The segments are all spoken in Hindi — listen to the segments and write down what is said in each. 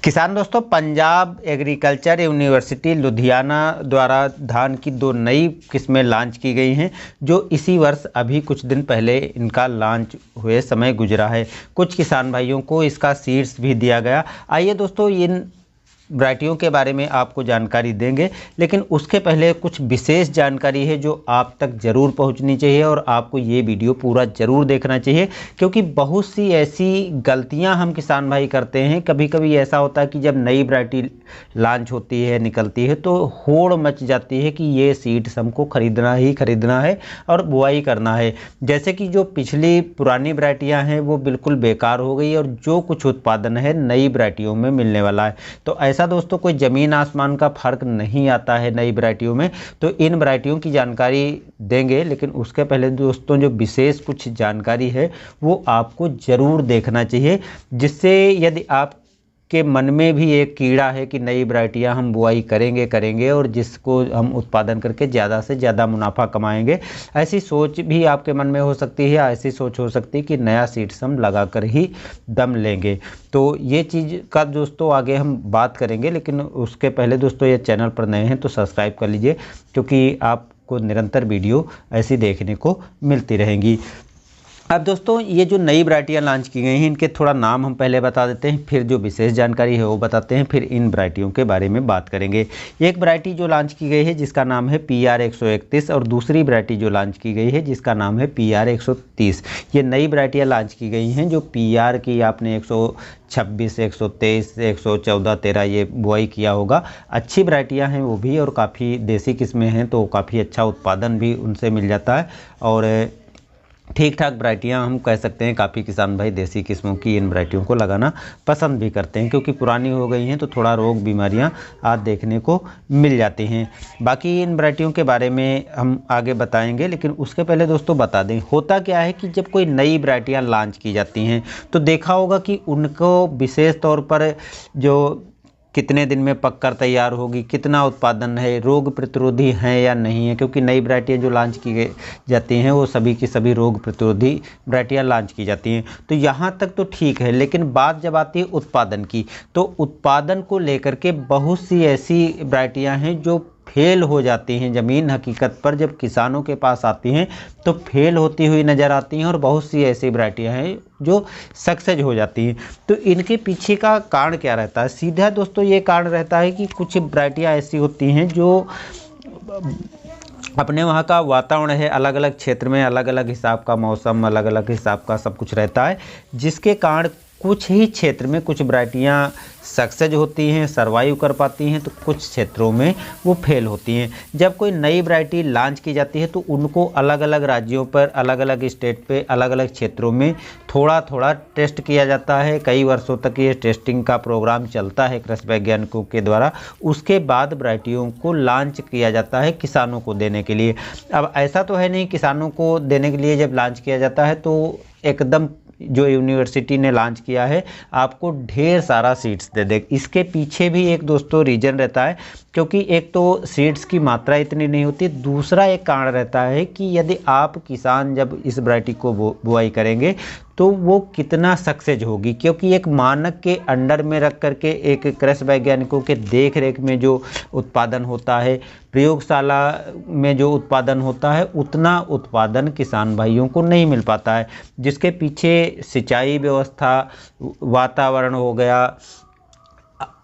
किसान दोस्तों, पंजाब एग्रीकल्चर यूनिवर्सिटी लुधियाना द्वारा धान की 2 नई किस्में लॉन्च की गई हैं, जो इसी वर्ष अभी कुछ दिन पहले इनका लॉन्च हुए समय गुजरा है। कुछ किसान भाइयों को इसका सीड्स भी दिया गया। आइए दोस्तों, इन वैरायटियों के बारे में आपको जानकारी देंगे, लेकिन उसके पहले कुछ विशेष जानकारी है जो आप तक ज़रूर पहुंचनी चाहिए और आपको ये वीडियो पूरा ज़रूर देखना चाहिए, क्योंकि बहुत सी ऐसी गलतियां हम किसान भाई करते हैं। कभी कभी ऐसा होता है कि जब नई वैरायटी लॉन्च होती है, निकलती है, तो होड़ मच जाती है कि ये सीड्स हमको खरीदना ही खरीदना है और बुआई करना है। जैसे कि जो पिछली पुरानी वैरायटियाँ हैं वो बिल्कुल बेकार हो गई और जो कुछ उत्पादन है नई वैरायटियों में मिलने वाला है। तो ऐसा दोस्तों कोई ज़मीन आसमान का फ़र्क नहीं आता है नई वैरायटियों में। तो इन वैरायटियों की जानकारी देंगे, लेकिन उसके पहले दोस्तों जो विशेष कुछ जानकारी है वो आपको ज़रूर देखना चाहिए, जिससे यदि आप के मन में भी एक कीड़ा है कि नई वैरायटियाँ हम बुआई करेंगे और जिसको हम उत्पादन करके ज़्यादा से ज़्यादा मुनाफा कमाएंगे, ऐसी सोच भी आपके मन में हो सकती है। ऐसी सोच हो सकती है कि नया सीड्स हम लगा कर ही दम लेंगे। तो ये चीज़ का दोस्तों आगे हम बात करेंगे, लेकिन उसके पहले दोस्तों ये चैनल पर नए हैं तो सब्सक्राइब कर लीजिए, क्योंकि आपको निरंतर वीडियो ऐसी देखने को मिलती रहेंगी। अब दोस्तों ये जो नई वैरायटियाँ लॉन्च की गई हैं, इनके थोड़ा नाम हम पहले बता देते हैं, फिर जो विशेष जानकारी है वो बताते हैं, फिर इन वैरायटियों के बारे में बात करेंगे। एक वैरायटी जो लॉन्च की गई है जिसका नाम है PR 131 और दूसरी वैरायटी जो लॉन्च की गई है जिसका नाम है PR 130। ये नई वैरायटियाँ लॉन्च की गई हैं जो PR की आपने 126, 123, 114, 13 ये बुआई किया होगा। अच्छी वैरायटियाँ हैं वो भी, और काफ़ी देसी किस्में हैं तो काफ़ी अच्छा उत्पादन भी उनसे मिल जाता है और ठीक ठाक वैरायटियाँ हम कह सकते हैं। काफ़ी किसान भाई देसी किस्मों की इन वैरायटियों को लगाना पसंद भी करते हैं, क्योंकि पुरानी हो गई हैं तो थोड़ा रोग बीमारियाँ आज देखने को मिल जाती हैं। बाकी इन वैरायटियों के बारे में हम आगे बताएंगे, लेकिन उसके पहले दोस्तों बता दें, होता क्या है कि जब कोई नई वैरायटियाँ लॉन्च की जाती हैं तो देखा होगा कि उनको विशेष तौर पर जो कितने दिन में पककर तैयार होगी, कितना उत्पादन है, रोग प्रतिरोधी है या नहीं है, क्योंकि नई वैरायटियाँ जो लॉन्च की जाती हैं वो सभी की सभी रोग प्रतिरोधी वैरायटियाँ लॉन्च की जाती हैं। तो यहाँ तक तो ठीक है, लेकिन बात जब आती है उत्पादन की, तो उत्पादन को लेकर के बहुत सी ऐसी वैरायटियाँ हैं जो फेल हो जाती हैं। ज़मीन हकीकत पर जब किसानों के पास आती हैं तो फेल होती हुई नज़र आती हैं, और बहुत सी ऐसी वैरायटियाँ हैं जो सक्सेस हो जाती हैं। तो इनके पीछे का कारण क्या रहता है? सीधा दोस्तों ये कारण रहता है कि कुछ वैरायटियाँ ऐसी होती हैं जो अपने वहाँ का वातावरण है, अलग अलग क्षेत्र में अलग अलग हिसाब का मौसम, अलग अलग हिसाब का सब कुछ रहता है, जिसके कारण कुछ ही क्षेत्र में कुछ वैरायटियाँ सक्सेस होती हैं, सर्वाइव कर पाती हैं, तो कुछ क्षेत्रों में वो फेल होती हैं। जब कोई नई वैरायटी लॉन्च की जाती है तो उनको अलग अलग राज्यों पर, अलग अलग स्टेट पे, अलग अलग क्षेत्रों में थोड़ा थोड़ा टेस्ट किया जाता है। कई वर्षों तक ये टेस्टिंग का प्रोग्राम चलता है कृषि वैज्ञानिकों के द्वारा। उसके बाद वैरायटियों को लॉन्च किया जाता है किसानों को देने के लिए। अब ऐसा तो है नहीं, किसानों को देने के लिए जब लॉन्च किया जाता है तो एकदम जो यूनिवर्सिटी ने लॉन्च किया है आपको ढेर सारा सीड्स दे दे। इसके पीछे भी एक दोस्तों रीज़न रहता है, क्योंकि एक तो सीड्स की मात्रा इतनी नहीं होती, दूसरा एक कारण रहता है कि यदि आप किसान जब इस वैरायटी को बुआई करेंगे तो वो कितना सक्सेस होगी, क्योंकि एक मानक के अंडर में रख करके एक कृषि वैज्ञानिकों के देख रेख में जो उत्पादन होता है, प्रयोगशाला में जो उत्पादन होता है, उतना उत्पादन किसान भाइयों को नहीं मिल पाता है। जिसके पीछे सिंचाई व्यवस्था, वातावरण हो गया,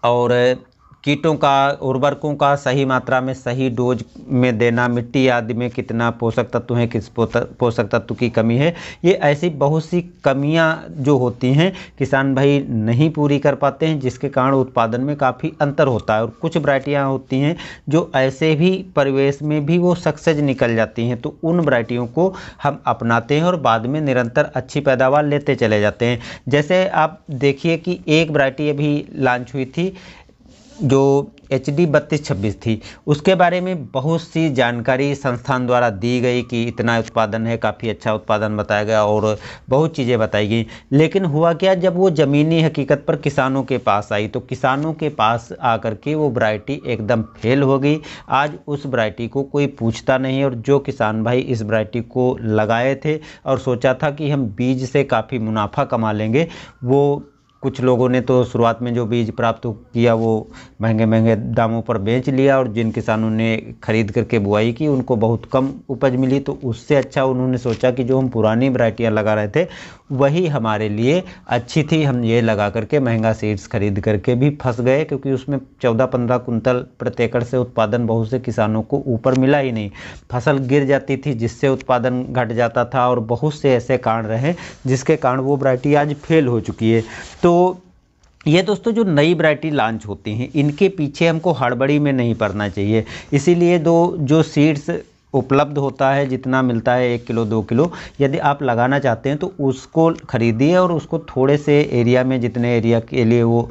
और कीटों का, उर्वरकों का सही मात्रा में सही डोज में देना, मिट्टी आदि में कितना पोषक तत्व हैं, किस पोषक तत्व की कमी है, ये ऐसी बहुत सी कमियां जो होती हैं किसान भाई नहीं पूरी कर पाते हैं, जिसके कारण उत्पादन में काफ़ी अंतर होता है। और कुछ वैरायटियां होती हैं जो ऐसे भी परिवेश में भी वो सक्सेस निकल जाती हैं, तो उन वैरायटियों को हम अपनाते हैं और बाद में निरंतर अच्छी पैदावार लेते चले जाते हैं। जैसे आप देखिए कि एक वैरायटी अभी लॉन्च हुई थी जो HD 3226 थी, उसके बारे में बहुत सी जानकारी संस्थान द्वारा दी गई कि इतना उत्पादन है, काफ़ी अच्छा उत्पादन बताया गया और बहुत चीज़ें बताई गई। लेकिन हुआ क्या, जब वो ज़मीनी हकीकत पर किसानों के पास आई तो किसानों के पास आकर के वो वैरायटी एकदम फेल हो गई। आज उस वैरायटी को कोई पूछता नहीं, और जो किसान भाई इस वैरायटी को लगाए थे और सोचा था कि हम बीज से काफ़ी मुनाफा कमा लेंगे, वो कुछ लोगों ने तो शुरुआत में जो बीज प्राप्त किया वो महंगे महंगे दामों पर बेच लिया, और जिन किसानों ने खरीद करके बुआई की उनको बहुत कम उपज मिली। तो उससे अच्छा उन्होंने सोचा कि जो हम पुरानी वैरायटियाँ लगा रहे थे वही हमारे लिए अच्छी थी, हम ये लगा करके महंगा सीड्स खरीद करके भी फंस गए, क्योंकि उसमें 14-15 कुंतल प्रति एकड़ से उत्पादन बहुत से किसानों को ऊपर मिला ही नहीं। फसल गिर जाती थी जिससे उत्पादन घट जाता था, और बहुत से ऐसे कारण रहे जिसके कारण वो वैरायटी आज फेल हो चुकी है। तो ये दोस्तों जो नई वैरायटी लॉन्च होती हैं इनके पीछे हमको हड़बड़ी में नहीं पड़ना चाहिए। इसीलिए जो सीड्स उपलब्ध होता है, जितना मिलता है 1 किलो 2 किलो, यदि आप लगाना चाहते हैं तो उसको खरीदिए और उसको थोड़े से एरिया में, जितने एरिया के लिए वो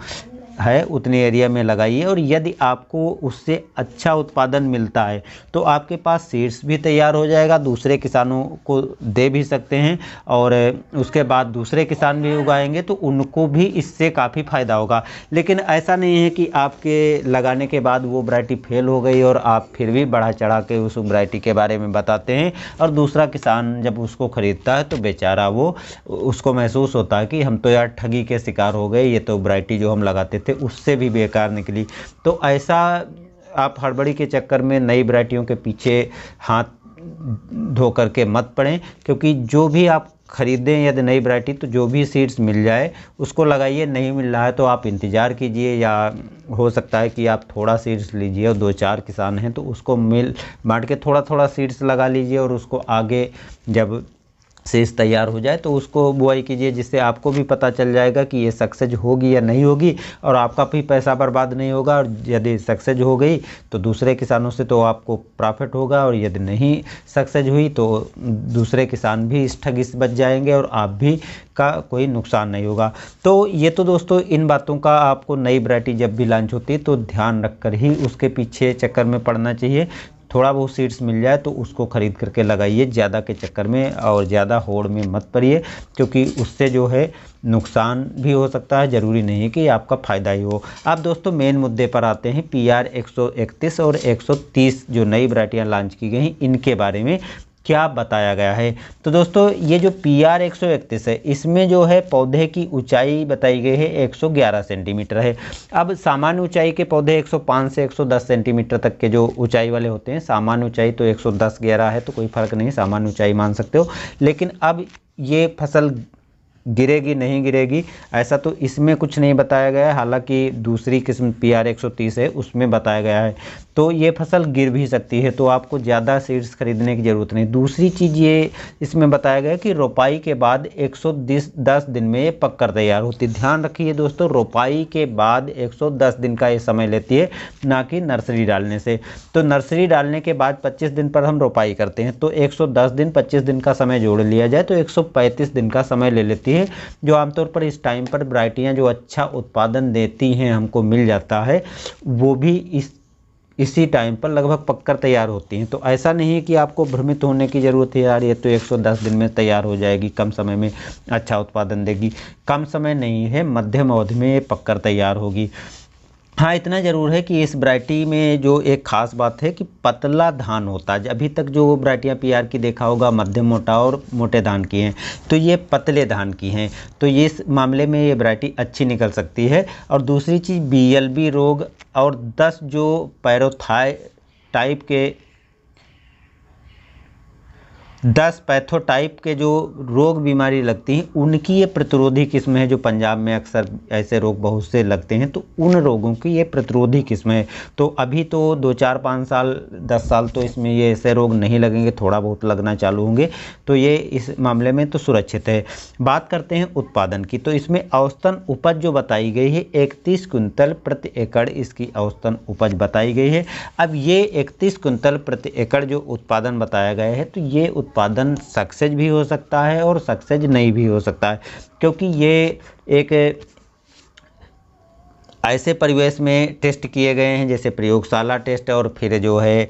है उतने एरिया में लगाइए। और यदि आपको उससे अच्छा उत्पादन मिलता है तो आपके पास सीड्स भी तैयार हो जाएगा, दूसरे किसानों को दे भी सकते हैं, और उसके बाद दूसरे किसान भी उगाएंगे तो उनको भी इससे काफ़ी फ़ायदा होगा। लेकिन ऐसा नहीं है कि आपके लगाने के बाद वो वैरायटी फेल हो गई और आप फिर भी बढ़ा चढ़ा के उस वैरायटी के बारे में बताते हैं, और दूसरा किसान जब उसको ख़रीदता है तो बेचारा उसको महसूस होता है कि हम तो यार ठगी के शिकार हो गए, ये तो वैरायटी जो हम लगाते थे उससे भी बेकार निकली। तो ऐसा आप हड़बड़ी के चक्कर में नई वैरायटियों के पीछे हाथ धो करके मत पड़ें, क्योंकि जो भी आप खरीदें यदि नई वैरायटी तो जो भी सीड्स मिल जाए उसको लगाइए। नहीं मिल रहा है तो आप इंतज़ार कीजिए, या हो सकता है कि आप थोड़ा सीड्स लीजिए और 2-4 किसान हैं तो उसको मिल बांट के थोड़ा थोड़ा सीड्स लगा लीजिए, और उसको आगे जब सीड्स तैयार हो जाए तो उसको बुआई कीजिए, जिससे आपको भी पता चल जाएगा कि ये सक्सेस होगी या नहीं होगी, और आपका भी पैसा बर्बाद नहीं होगा। और यदि सक्सेस हो गई तो दूसरे किसानों से तो आपको प्रॉफिट होगा, और यदि नहीं सक्सेस हुई तो दूसरे किसान भी इस ठगी से बच जाएंगे और आप भी का कोई नुकसान नहीं होगा। तो ये तो दोस्तों इन बातों का आपको नई वैरायटी जब भी लॉन्च होती है तो ध्यान रखकर ही उसके पीछे चक्कर में पड़ना चाहिए। थोड़ा बहुत सीड्स मिल जाए तो उसको ख़रीद करके लगाइए, ज़्यादा के चक्कर में और ज़्यादा होड़ में मत पड़िए, क्योंकि उससे जो है नुकसान भी हो सकता है, ज़रूरी नहीं कि आपका फ़ायदा ही हो। अब दोस्तों मेन मुद्दे पर आते हैं। PR 131 और 130 जो नई वैरायटियाँ लॉन्च की गई इनके बारे में क्या बताया गया है। तो दोस्तों ये जो PR 131 है इसमें जो है पौधे की ऊंचाई बताई गई है 111 सेंटीमीटर है। अब सामान्य ऊंचाई के पौधे 105 से 110 सेंटीमीटर तक के जो ऊंचाई वाले होते हैं, सामान्य ऊंचाई तो 110-11 है तो कोई फ़र्क नहीं, सामान्य ऊंचाई मान सकते हो। लेकिन अब ये फसल गिरेगी नहीं गिरेगी ऐसा तो इसमें कुछ नहीं बताया गया है, हालांकि दूसरी किस्म PR 130 है उसमें बताया गया है। तो ये फसल गिर भी सकती है, तो आपको ज़्यादा सीड्स खरीदने की ज़रूरत नहीं। दूसरी चीज़ ये इसमें बताया गया कि रोपाई के बाद 110 दिन में ये पककर तैयार होती है। ध्यान रखिए दोस्तों, रोपाई के बाद 110 दिन का ये समय लेती है, ना कि नर्सरी डालने से। तो नर्सरी डालने के बाद 25 दिन पर हम रोपाई करते हैं, तो 110 दिन 25 दिन का समय जोड़ लिया जाए तो 135 दिन का समय ले लेती है, जो आमतौर पर इस टाइम पर वैरायटियाँ जो अच्छा उत्पादन देती हैं हमको मिल जाता है, वो भी इसी टाइम पर लगभग पककर तैयार होती हैं। तो ऐसा नहीं है कि आपको भ्रमित होने की ज़रूरत है, यार ये तो 110 दिन में तैयार हो जाएगी, कम समय में अच्छा उत्पादन देगी। कम समय नहीं है, मध्यम अवधि में ये पककर तैयार होगी। हाँ, इतना ज़रूर है कि इस वैरायटी में जो एक ख़ास बात है कि पतला धान होता है। अभी तक जो वैरायटियाँ PR की देखा होगा मध्यम मोटा और मोटे धान की हैं, तो ये पतले धान की हैं, तो ये इस मामले में ये वैरायटी अच्छी निकल सकती है। और दूसरी चीज़ BLB रोग और 10 जो पैथोटाइप के 10 पैथोटाइप के जो रोग बीमारी लगती हैं उनकी ये प्रतिरोधी किस्म है। जो पंजाब में अक्सर ऐसे रोग बहुत से लगते हैं, तो उन रोगों की ये प्रतिरोधी किस्म है। तो अभी तो 2-4-5 साल 10 साल तो इसमें ये ऐसे रोग नहीं लगेंगे, थोड़ा बहुत लगना चालू होंगे, तो ये इस मामले में तो सुरक्षित है। बात करते हैं उत्पादन की, तो इसमें औसतन उपज जो बताई गई है 31 कुंतल प्रति एकड़ इसकी औसतन उपज बताई गई है। अब ये 31 कुंतल प्रति एकड़ जो उत्पादन बताया गया है, तो ये उत्पादन सक्सेस भी हो सकता है और सक्सेस नहीं भी हो सकता है, क्योंकि ये एक ऐसे परिवेश में टेस्ट किए गए हैं जैसे प्रयोगशाला टेस्ट, और फिर जो है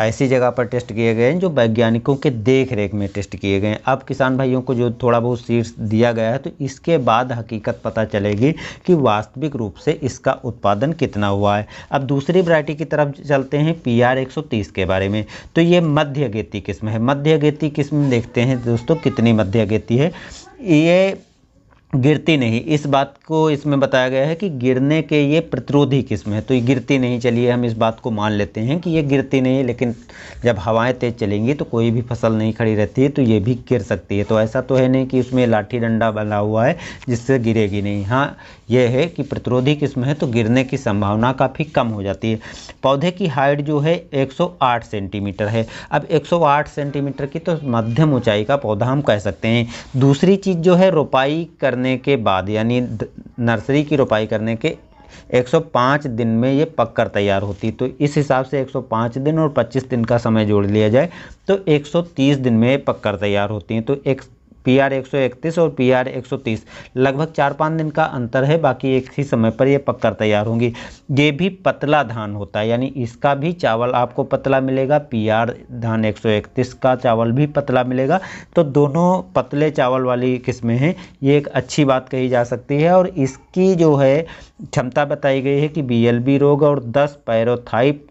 ऐसी जगह पर टेस्ट किए गए हैं जो वैज्ञानिकों के देख रेख में टेस्ट किए गए हैं। अब किसान भाइयों को जो थोड़ा बहुत सीड्स दिया गया है, तो इसके बाद हकीकत पता चलेगी कि वास्तविक रूप से इसका उत्पादन कितना हुआ है। अब दूसरी वैरायटी की तरफ चलते हैं PR 130 के बारे में। तो ये मध्य अगेती किस्म है। मध्य अगेती किस्म देखते हैं दोस्तों कितनी मध्य अगेती है। ये गिरती नहीं, इस बात को इसमें बताया गया है कि गिरने के ये प्रतिरोधी किस्म है, तो ये गिरती नहीं। चलिए हम इस बात को मान लेते हैं कि ये गिरती नहीं है, लेकिन जब हवाएं तेज़ चलेंगी तो कोई भी फसल नहीं खड़ी रहती है, तो ये भी गिर सकती है। तो ऐसा तो है नहीं कि उसमें लाठी डंडा बना हुआ है जिससे गिरेगी नहीं। हाँ, यह है कि प्रतिरोधी किस्म है तो गिरने की संभावना काफ़ी कम हो जाती है। पौधे की हाइट जो है 108 सेंटीमीटर है। अब 108 सेंटीमीटर की तो मध्यम ऊंचाई का पौधा हम कह सकते हैं। दूसरी चीज़ जो है, रोपाई करने के बाद यानी नर्सरी की रोपाई करने के 105 दिन में ये पककर तैयार होती। तो इस हिसाब से 105 दिन और 25 दिन का समय जोड़ लिया जाए तो 130 दिन में पककर तैयार होती हैं। तो एक PR 131 और PR 130 लगभग 4-5 दिन का अंतर है, बाकी एक ही समय पर ये पककर तैयार होंगी। ये भी पतला धान होता है, यानी इसका भी चावल आपको पतला मिलेगा। PR धान 131 का चावल भी पतला मिलेगा। तो दोनों पतले चावल वाली किस्में हैं, ये एक अच्छी बात कही जा सकती है। और इसकी जो है क्षमता बताई गई है कि BLB रोग और 10 पैरोथाइप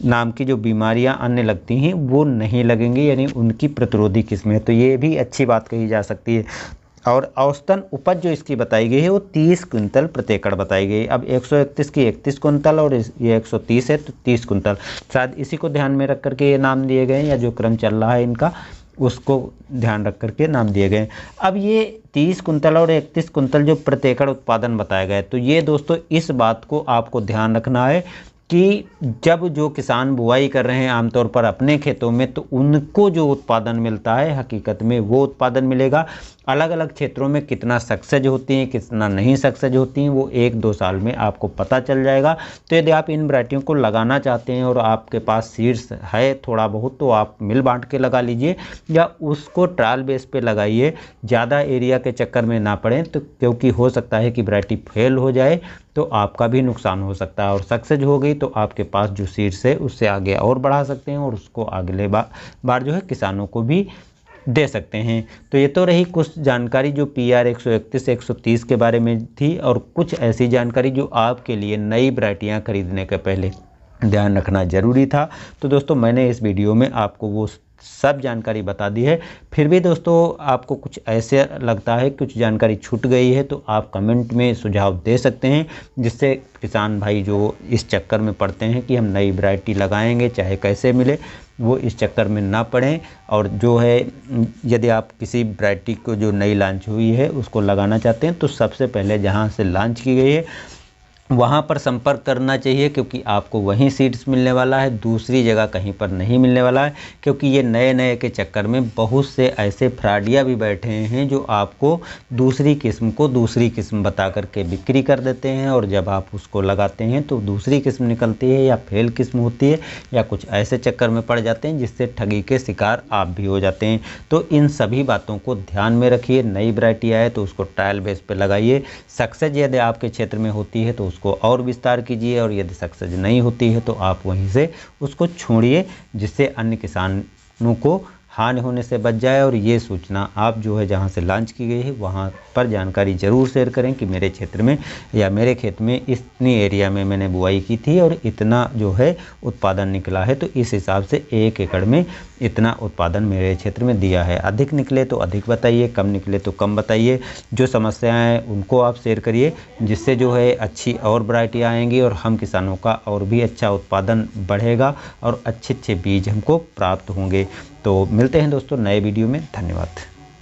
नाम की जो बीमारियां अन्य लगती हैं वो नहीं लगेंगी, यानी उनकी प्रतिरोधी किस्में। तो ये भी अच्छी बात कही जा सकती है। और औसतन उपज जो इसकी बताई गई है वो 30 क्विंटल प्रति एकड़ बताई गई। अब 131 की 31 क्विंटल और ये 130 है तो 30 क्विंटल, शायद इसी को ध्यान में रख करके ये नाम दिए गए हैं, या जो क्रम चल रहा है इनका उसको ध्यान रख करके नाम दिए गए। अब ये 30 कुंतल और 31 कुंतल जो प्रति एकड़ उत्पादन बताया गया है, तो ये दोस्तों इस बात को आपको ध्यान रखना है कि जब जो किसान बुआई कर रहे हैं आमतौर पर अपने खेतों में, तो उनको जो उत्पादन मिलता है हकीकत में वो उत्पादन मिलेगा। अलग अलग क्षेत्रों में कितना सक्सेस होती हैं, कितना नहीं सक्सेस होती हैं, वो 1-2 साल में आपको पता चल जाएगा। तो यदि आप इन वैरायटियों को लगाना चाहते हैं और आपके पास सीड्स है थोड़ा बहुत, तो आप मिल बांट के लगा लीजिए या उसको ट्रायल बेस पे लगाइए। ज़्यादा एरिया के चक्कर में ना पड़ें, तो क्योंकि हो सकता है कि वैरायटी फेल हो जाए तो आपका भी नुकसान हो सकता है, और सक्सेस हो गई तो आपके पास जो सीड्स है उससे आगे और बढ़ा सकते हैं और उसको अगले बार जो है किसानों को भी दे सकते हैं। तो ये तो रही कुछ जानकारी जो PR 131 130 के बारे में थी, और कुछ ऐसी जानकारी जो आपके लिए नई वैरायटियाँ खरीदने के पहले ध्यान रखना ज़रूरी था। तो दोस्तों मैंने इस वीडियो में आपको वो सब जानकारी बता दी है। फिर भी दोस्तों आपको कुछ ऐसे लगता है कुछ जानकारी छूट गई है तो आप कमेंट में सुझाव दे सकते हैं, जिससे किसान भाई जो इस चक्कर में पड़ते हैं कि हम नई वैरायटी लगाएंगे चाहे कैसे मिले, वो इस चक्कर में ना पड़ें। और जो है यदि आप किसी वैरायटी को जो नई लॉन्च हुई है उसको लगाना चाहते हैं तो सबसे पहले जहाँ से लॉन्च की गई है वहाँ पर संपर्क करना चाहिए, क्योंकि आपको वहीं सीड्स मिलने वाला है, दूसरी जगह कहीं पर नहीं मिलने वाला है। क्योंकि ये नए नए के चक्कर में बहुत से ऐसे फ्रॉडिया भी बैठे हैं जो आपको दूसरी किस्म को दूसरी किस्म बता करके बिक्री कर देते हैं, और जब आप उसको लगाते हैं तो दूसरी किस्म निकलती है या फेल किस्म होती है या कुछ ऐसे चक्कर में पड़ जाते हैं जिससे ठगी के शिकार आप भी हो जाते हैं। तो इन सभी बातों को ध्यान में रखिए। नई वैरायटी आए तो उसको ट्रायल बेस पे लगाइए। सक्सेस यदि आपके क्षेत्र में होती है तो उसको और विस्तार कीजिए, और यदि सक्सेस नहीं होती है तो आप वहीं से उसको छोड़िए, जिससे अन्य किसानों को हानि होने से बच जाए। और ये सूचना आप जो है जहाँ से लॉन्च की गई है वहाँ पर जानकारी ज़रूर शेयर करें कि मेरे क्षेत्र में या मेरे खेत में इतनी एरिया में मैंने बुआई की थी और इतना जो है उत्पादन निकला है, तो इस हिसाब से 1 एकड़ में इतना उत्पादन मेरे क्षेत्र में दिया है। अधिक निकले तो अधिक बताइए, कम निकले तो कम बताइए। जो समस्याएं हैं उनको आप शेयर करिए, जिससे जो है अच्छी और वैरायटी आएंगी और हम किसानों का और भी अच्छा उत्पादन बढ़ेगा और अच्छे अच्छे बीज हमको प्राप्त होंगे। तो मिलते हैं दोस्तों नए वीडियो में। धन्यवाद।